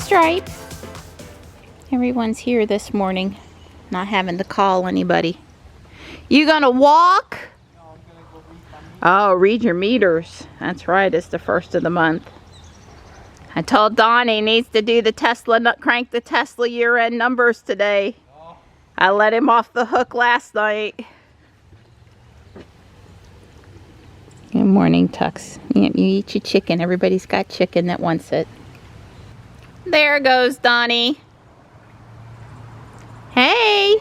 Stripe. Everyone's here this morning, not having to call anybody. You gonna walk? No, I'm gonna go read my Oh, read your meters. That's right, it's the first of the month. I told Don he needs to do the crank the Tesla year-end numbers today. Oh. I let him off the hook last night. Good morning, Tux. You eat your chicken. Everybody's got chicken that wants it. There goes Donnie. Hey!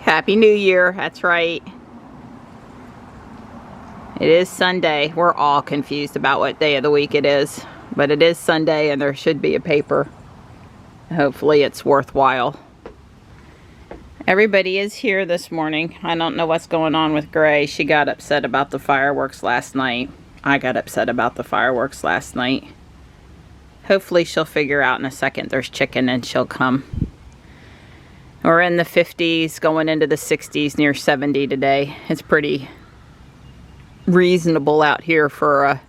Happy New Year. That's right. It is Sunday. We're all confused about what day of the week it is. But it is Sunday and there should be a paper. Hopefully it's worthwhile. Everybody is here this morning. I don't know what's going on with Gray. She got upset about the fireworks last night. I got upset about the fireworks last night. Hopefully she'll figure out in a second there's chicken and she'll come. We're in the 50s, going into the 60s, near 70 today. It's pretty reasonable out here for a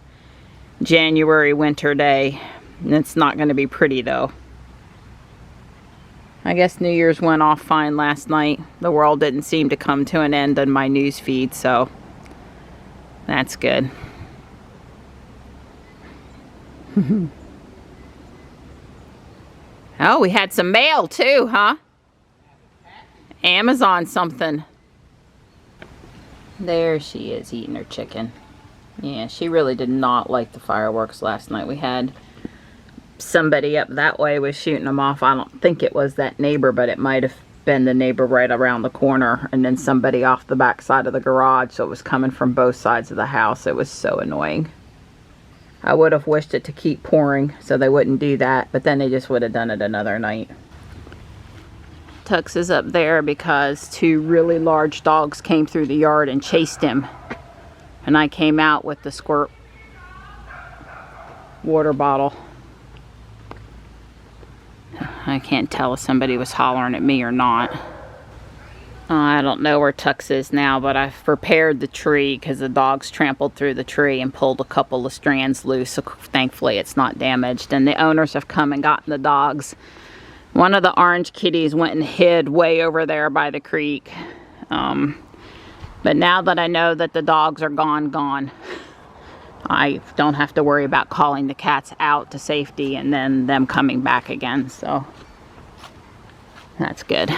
January winter day. And it's not going to be pretty though. I guess New Year's went off fine last night. The world didn't seem to come to an end on my news feed, so that's good. Oh, we had some mail too, huh? Amazon something. There she is eating her chicken. Yeah, she really did not like the fireworks last night. We had somebody up that way was shooting them off. I don't think it was that neighbor, but it might have been the neighbor right around the corner, and then somebody off the back side of the garage, so it was coming from both sides of the house. It was so annoying. I would have wished it to keep pouring so they wouldn't do that, but then they just would have done it another night. Tux is up there because two really large dogs came through the yard and chased him, and I came out with the squirt water bottle. I can't tell if somebody was hollering at me or not. I don't know where Tux is now, but I've repaired the tree because the dogs trampled through the tree and pulled a couple of strands loose. So thankfully it's not damaged. And the owners have come and gotten the dogs. One of the orange kitties went and hid way over there by the creek. But now that I know that the dogs are gone, I don't have to worry about calling the cats out to safety and then them coming back again, so that's good.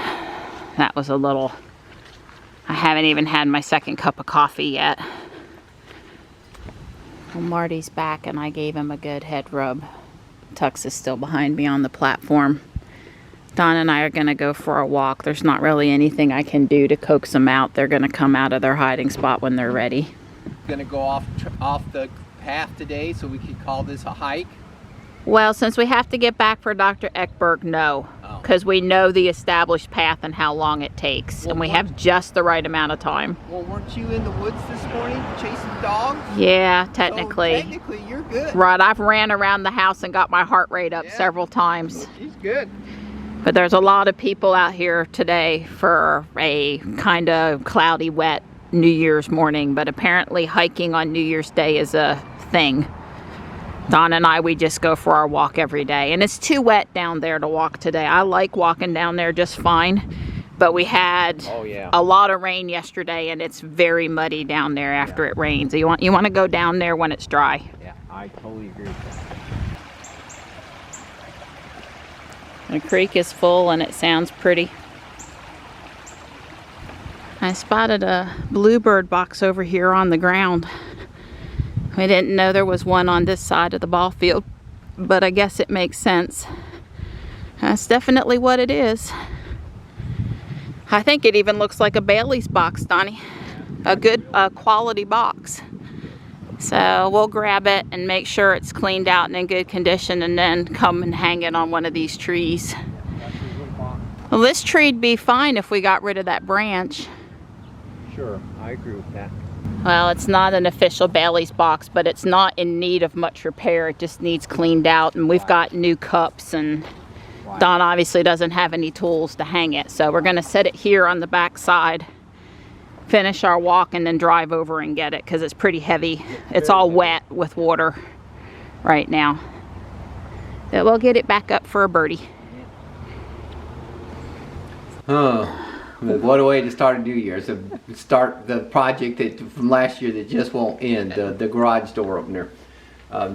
That was a little, I haven't even had my second cup of coffee yet. Well, Marty's back and I gave him a good head rub. Tux is still behind me on the platform. Don and I are going to go for a walk. There's not really anything I can do to coax them out. They're going to come out of their hiding spot when they're ready. Gonna go off the path today, so we could call this a hike. Well, since we have to get back for Dr. Ekberg, no, because we know the established path and how long it takes, and we have just the right amount of time. Well, weren't you in the woods this morning chasing dogs? Yeah, technically. So technically, you're good. Right, I've ran around the house and got my heart rate up several times. She's good. But there's a lot of people out here today for a kind of cloudy, wet New Year's morning, but apparently hiking on New Year's Day is a thing. Don and I, we just go for our walk every day, and it's too wet down there to walk today. I like walking down there just fine, but we had a lot of rain yesterday, and it's very muddy down there after it rains. You want to go down there when it's dry. Yeah, I totally agree with that. The creek is full and it sounds pretty. I spotted a bluebird box over here on the ground. We didn't know there was one on this side of the ball field, but I guess it makes sense. That's definitely what it is. I think it even looks like a Bailey's box, Donnie. A good quality box. So we'll grab it and make sure it's cleaned out and in good condition, and then come and hang it on one of these trees. Well, this tree'd be fine if we got rid of that branch. Sure, I agree with that. Well, it's not an official Bailey's box, but it's not in need of much repair. It just needs cleaned out, and we've got new cups, and Don obviously doesn't have any tools to hang it. So we're gonna set it here on the back side, finish our walk, and then drive over and get it because it's pretty heavy. It's all wet with water right now. that we'll get it back up for a birdie. Oh, what a way to start a new year. So start the project from last year that just won't end, the garage door opener.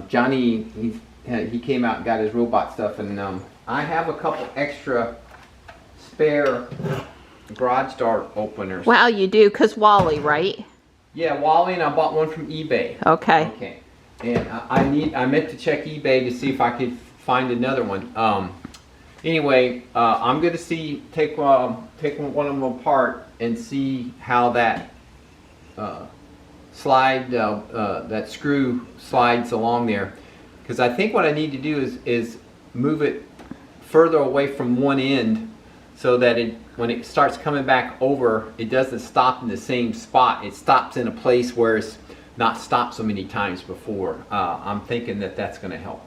Johnny, he came out and got his robot stuff, and I have a couple extra spare garage door openers. Well, you do, because Wally, right? Yeah, Wally, and I bought one from eBay. Okay. Okay. And I meant to check eBay to see if I could find another one. Anyway, I'm gonna take one of them apart and see how that that screw slides along there. Because I think what I need to do is move it further away from one end so that when it starts coming back over, it doesn't stop in the same spot. It stops in a place where it's not stopped so many times before. I'm thinking that that's going to help.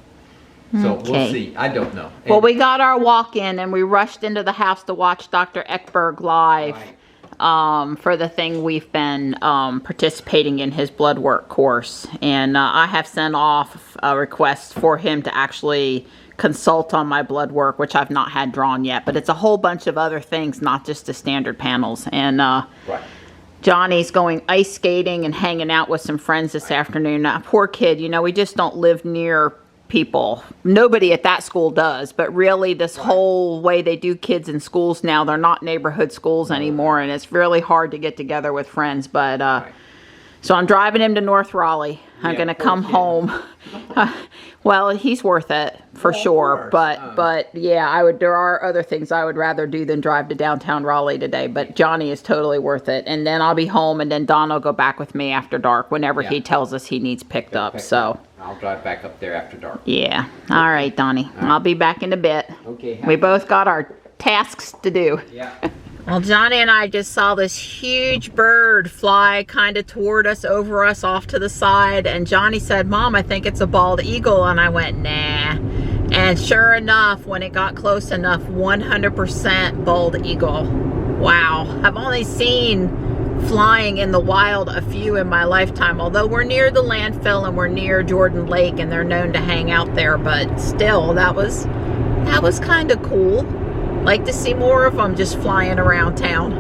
So we'll see. I don't know. Well, we got our walk-in and we rushed into the house to watch Dr. Ekberg live. Right. For the thing we've been participating in, his blood work course. And I have sent off a request for him to actually consult on my blood work, which I've not had drawn yet. But it's a whole bunch of other things, not just the standard panels. And right. Johnny's going ice skating and hanging out with some friends this afternoon. Poor kid, you know, we just don't live near people. Nobody at that school does, but really this whole way they do kids in schools now, they're not neighborhood schools anymore, and it's really hard to get together with friends. But so I'm driving him to North Raleigh. I'm gonna come home. Well, he's worth it for sure, but yeah, there are other things I would rather do than drive to downtown Raleigh today, but Johnny is totally worth it. And then I'll be home, and then Don will go back with me after dark whenever he tells us he needs picked up. So I'll drive back up there after dark. Yeah. All right, Donnie. I'll be back in a bit. Okay. We both got our tasks to do. Yeah. Well, Johnny and I just saw this huge bird fly kind of toward us, over us, off to the side. And Johnny said, "Mom, I think it's a bald eagle." And I went, "Nah." And sure enough, when it got close enough, 100% bald eagle. Wow. I've only seen flying in the wild a few in my lifetime, although we're near the landfill and we're near Jordan Lake and they're known to hang out there. But still, that was kind of cool. Like to see more of them just flying around town.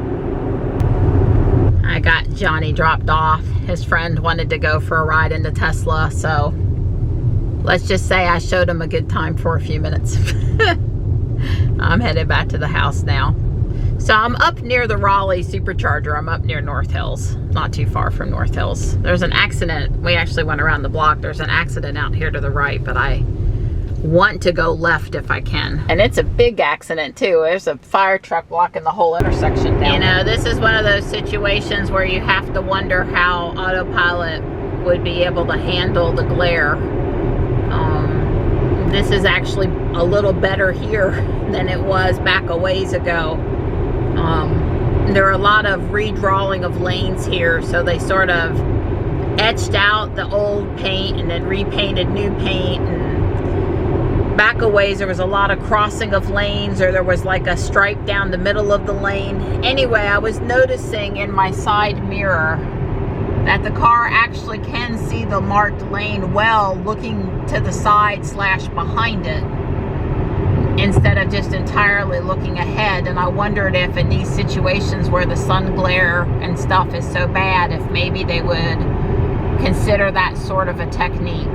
I got Johnny dropped off. His friend wanted to go for a ride in the Tesla, so let's just say I showed him a good time for a few minutes. I'm headed back to the house now. So I'm up near the Raleigh Supercharger. I'm up near North Hills, not too far from North Hills. There's an accident. We actually went around the block. There's an accident out here to the right, but I want to go left if I can. And it's a big accident too. There's a fire truck blocking the whole intersection down. You know, this is one of those situations where you have to wonder how autopilot would be able to handle the glare. This is actually a little better here than it was back a ways ago. There are a lot of redrawing of lanes here, so they sort of etched out the old paint and then repainted new paint. And back a ways there was a lot of crossing of lanes, or there was like a stripe down the middle of the lane. Anyway, I was noticing in my side mirror that the car actually can see the marked lane well, looking to the side / behind it, instead of just entirely looking ahead. And I wondered if in these situations where the sun glare and stuff is so bad, if maybe they would consider that sort of a technique.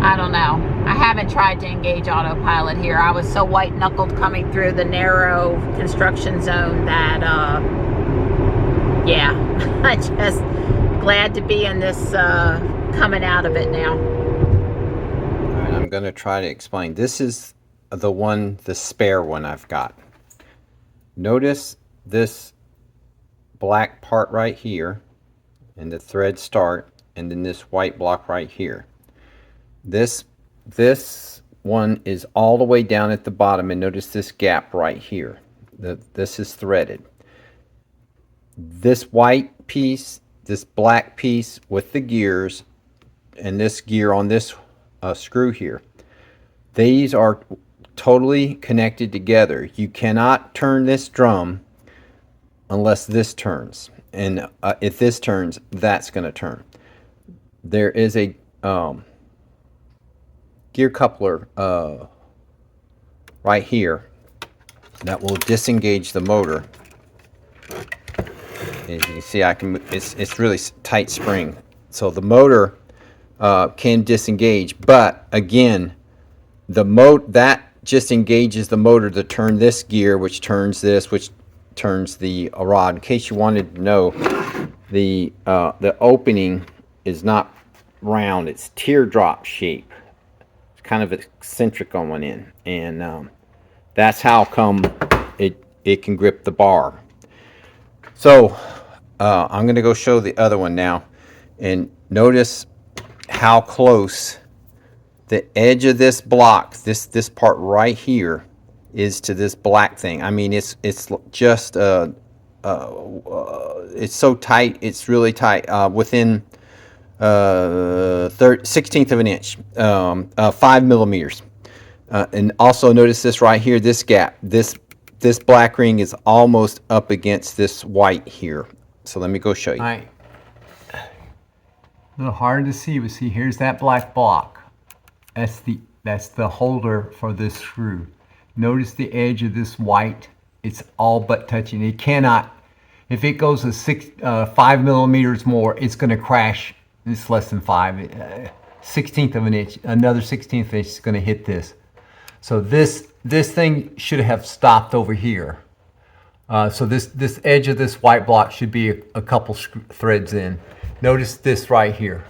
I don't know. I haven't tried to engage autopilot here. I was so white-knuckled coming through the narrow construction zone that, yeah, I'm just glad to be in this, coming out of it now. All right, I'm going to try to explain. This is the spare one I've got. Notice this black part right here, and the thread start, and then this white block right here. This one is all the way down at the bottom, and notice this gap right here. This is threaded. This white piece, this black piece with the gears, and this gear on this screw here, these are totally connected together. You cannot turn this drum unless this turns, and if this turns, that's going to turn. There is a gear coupler right here that will disengage the motor. As you can see, it's really tight spring, so the motor can disengage. But again, that just engages the motor to turn this gear, which turns this, which turns the rod. In case you wanted to know, the opening is not round; it's teardrop shape. It's kind of eccentric on one end, and that's how come it can grip the bar. So I'm going to go show the other one now, and notice how close the edge of this block, this part right here, is to this black thing. I mean, it's just it's so tight. It's really tight, within 1/16 of an inch, 5 millimeters. And also notice this right here, this gap, this black ring is almost up against this white here. So let me go show you. All right. A little hard to see, but see, here's that black block. That's the holder for this screw. Notice the edge of this white. It's all but touching. It cannot, if it goes a 5 millimeters more, it's going to crash. It's less than 5. 1/16 of an inch, another 1/16 of an inch is going to hit this. So this thing should have stopped over here. So this edge of this white block should be a couple threads in. Notice this right here.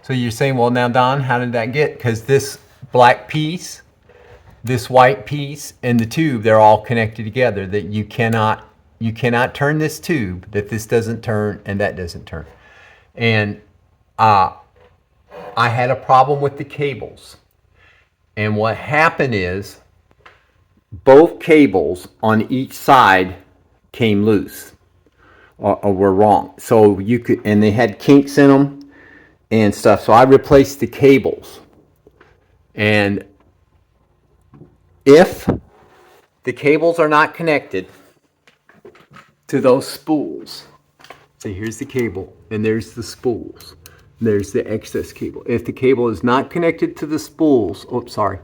So you're saying, well, now Don, how did that get? Because this black piece, this white piece, and the tube, they're all connected together. That you cannot turn this tube, that this doesn't turn and that doesn't turn. And I had a problem with the cables. And what happened is both cables on each side came loose or were wrong. So you could, and they had kinks in them and stuff. So I replaced the cables. And if the cables are not connected to those spools, so here's the cable and there's the spools. There's the excess cable. If the cable is not connected to the spools, oops, sorry.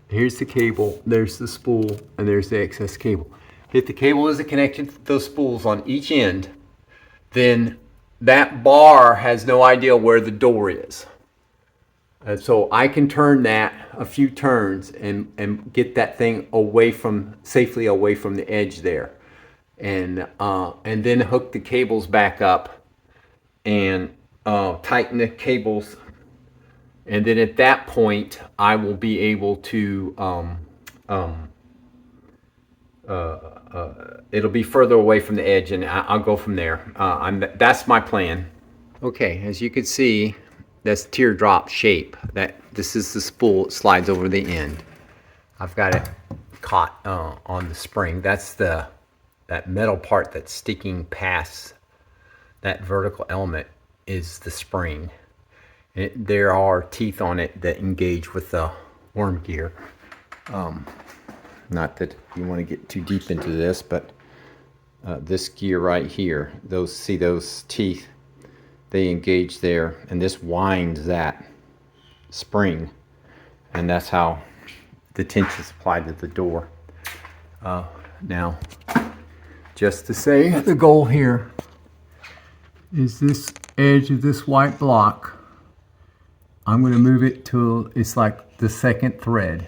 Here's the cable, there's the spool, and there's the excess cable. If the cable isn't connected to those spools on each end, then that bar has no idea where the door is. And so I can turn that a few turns and get that thing safely away from the edge there. And then hook the cables back up and tighten the cables, and then at that point I will be able to it'll be further away from the edge, and I'll go from there. That's my plan. Okay, as you can see, that's teardrop shape. This is the spool. It slides over the end. I've got it caught on the spring. That's that metal part that's sticking past that vertical element is the spring. There are teeth on it that engage with the worm gear. Not that you want to get too deep into this, but this gear right here, those teeth, they engage there, and this winds that spring, and that's how the tension is applied to the door. Now, just to say, the goal here is this edge of this white block. I'm going to move it till it's like the second thread.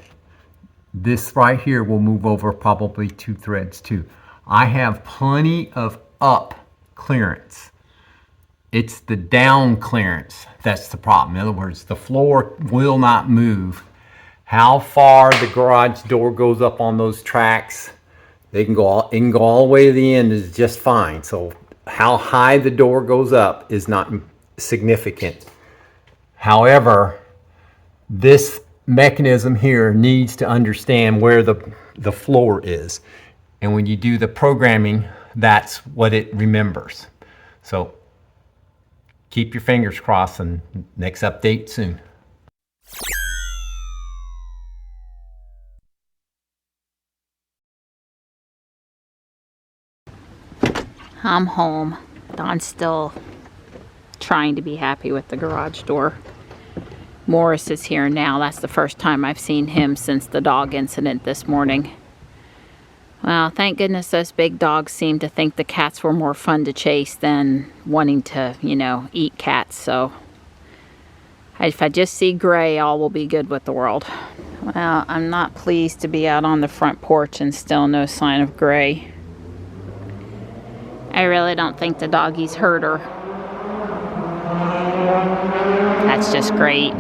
This right here will move over probably 2 threads too. I have plenty of up clearance. It's the down clearance that's the problem. In other words, the floor will not move. How far the garage door goes up on those tracks, it can go all the way to the end is just fine. So how high the door goes up is not significant. However, this mechanism here needs to understand where the floor is. And when you do the programming, that's what it remembers. So keep your fingers crossed, and next update soon. I'm home. Don's still trying to be happy with the garage door. Morris is here now. That's the first time I've seen him since the dog incident this morning. Well, thank goodness those big dogs seem to think the cats were more fun to chase than wanting to, you know, eat cats. So if I just see Gray, all will be good with the world. Well, I'm not pleased to be out on the front porch and still no sign of Gray. I really don't think the doggies hurt her. That's just great.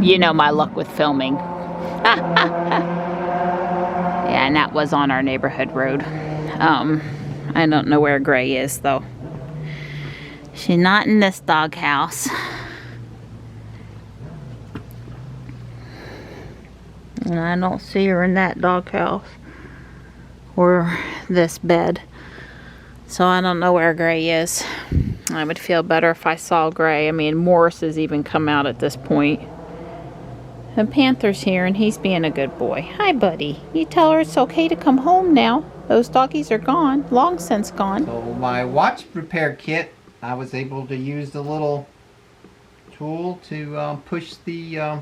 You know my luck with filming. Yeah, and that was on our neighborhood road. I don't know where Gray is, though. She's not in this doghouse. And I don't see her in that doghouse or this bed. So I don't know where Gray is. I would feel better if I saw Gray. I mean, Morris has even come out at this point. And Panther's here, and he's being a good boy. Hi, buddy. You tell her it's okay to come home now. Those doggies are gone. Long since gone. So my watch repair kit, I was able to use the little tool to push the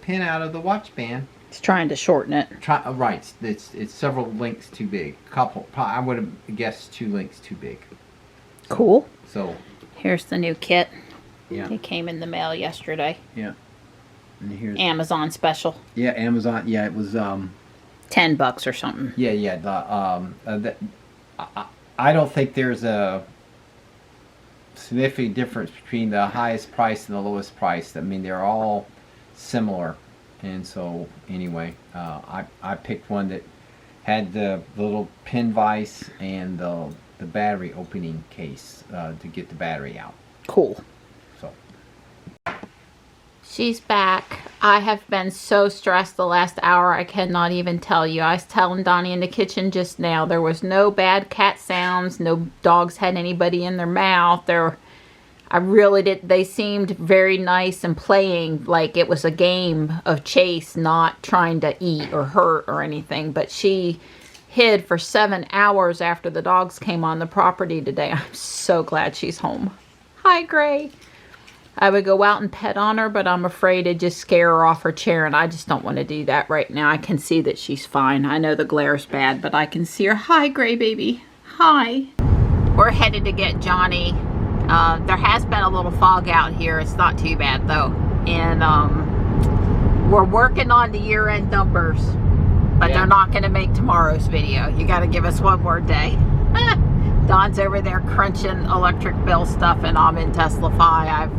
pin out of the watch band. He's trying to shorten it. Right. It's several links too big. I would have guessed 2 links too big. Cool. So here's the new kit. Yeah. It came in the mail yesterday. Yeah. And here's Amazon special. Yeah, Amazon. Yeah, it was $10 or something. Yeah. I don't think there's a significant difference between the highest price and the lowest price. I mean, they're all similar. And so anyway, I picked one that had the little pin vise and the battery opening case to get the battery out. Cool. So she's back. I have been so stressed the last hour, I cannot even tell you. I was telling Donnie in the kitchen just now, there was no bad cat sounds, no dogs had anybody in their mouth. I really did. They seemed very nice and playing like it was a game of chase, not trying to eat or hurt or anything. But she hid for 7 hours after the dogs came on the property today. I'm so glad she's home. Hi, Gray. I would go out and pet on her, but I'm afraid it'd just scare her off her chair, and I just don't want to do that right now. I can see that she's fine. I know the glare's bad, but I can see her. Hi, Gray baby. Hi. We're headed to get Johnny. There has been a little fog out here. It's not too bad though. And we're working on the year-end numbers, but they're not going to make tomorrow's video. You got to give us one more day. Don's over there crunching electric bill stuff, and I'm in Teslafy. I've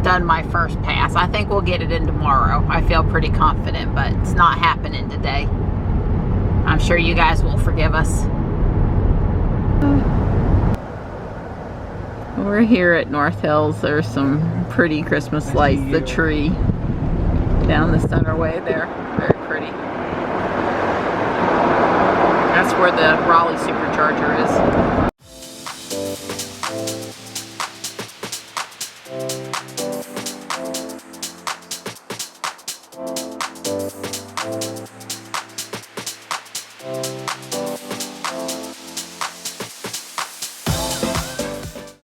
done my first pass. I think we'll get it in tomorrow. I feel pretty confident, but it's not happening today. I'm sure you guys will forgive us. We're here at North Hills. There's some pretty Christmas lights. The tree down the center way there. Very pretty. That's where the Raleigh supercharger is.